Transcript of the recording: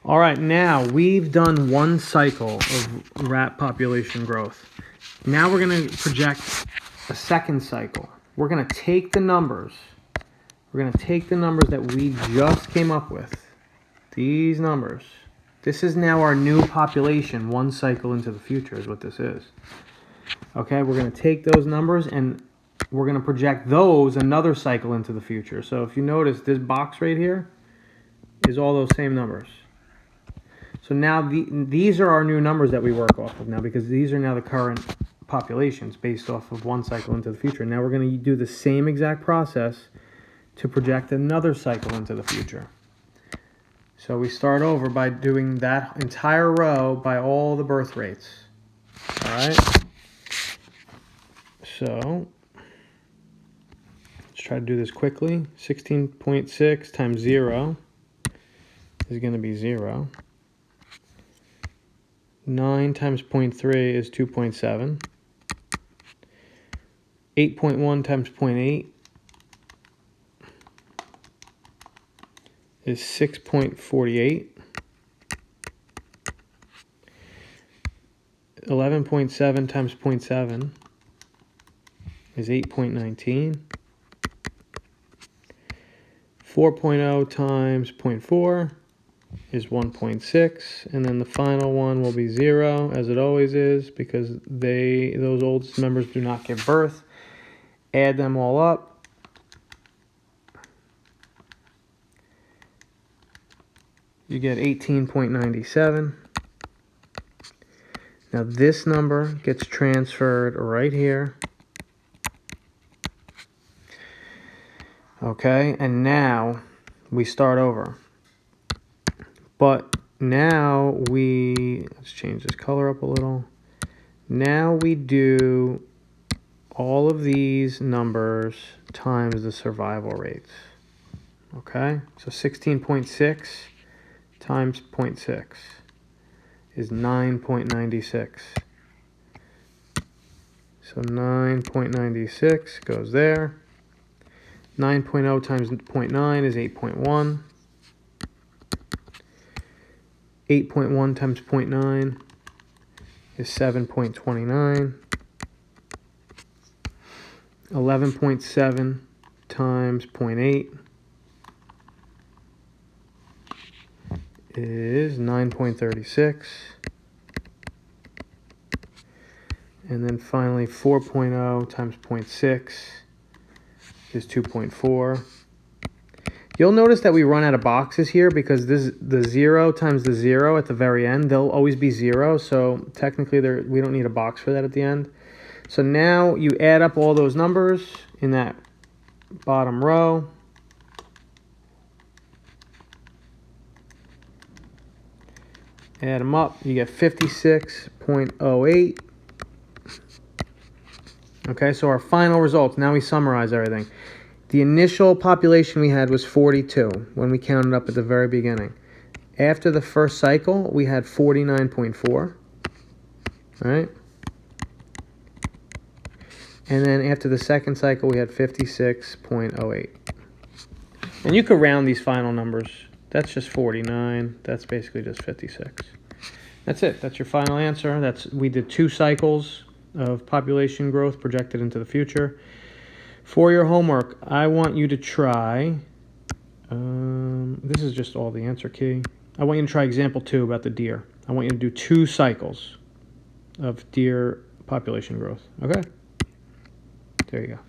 All right, now we've done one cycle of rat population growth. Now we're going to project a second cycle. We're going to take the numbers. We're going to take the numbers that we just came up with. These numbers. This is now our new population, one cycle into the future is what this is. Okay, we're going to take those numbers and we're going to project those another cycle into the future. So if you notice, this box right here is all those same numbers. So now these are our new numbers that we work off of now, because these are now the current populations based off of one cycle into the future. Now we're going to do the same exact process to project another cycle into the future. So we start over by doing that entire row by all the birth rates. All right. So let's try to do this quickly. 16.6 times 0 is going to be 0. 9 times 0.3 is 2.7. 8.1 times 0.8 is 6.48. 11.7 times 0.7 is 8.19. 4.0 times 0.4 is 1.6, and then the final one will be 0, as it always is, because those oldest members do not give birth. Add them all up. You get 18.97. Now this number gets transferred right here. Okay, and now we start over. But now let's change this color up a little. Now we do all of these numbers times the survival rates. Okay, so 16.6 times 0.6 is 9.96. So 9.96 goes there. 9.0 times 0.9 is 8.1. 8.1 times 0.9 is 7.29. 11.7 times 0.8 is 9.36. And then finally 4.0 times 0.6 is 2.4. You'll notice that we run out of boxes here because the 0 times the 0 at the very end, they'll always be 0. So technically we don't need a box for that at the end. So now you add up all those numbers in that bottom row. Add them up, you get 56.08. Okay, so our final results, now we summarize everything. The initial population we had was 42 when we counted up at the very beginning. After the first cycle, we had 49.4. All right. And then after the second cycle, we had 56.08. And you could round these final numbers. That's just 49. That's basically just 56. That's it. That's your final answer. We did 2 cycles of population growth projected into the future. For your homework, I want you to try, this is just all the answer key. I want you to try example 2 about the deer. I want you to do 2 cycles of deer population growth. Okay? There you go.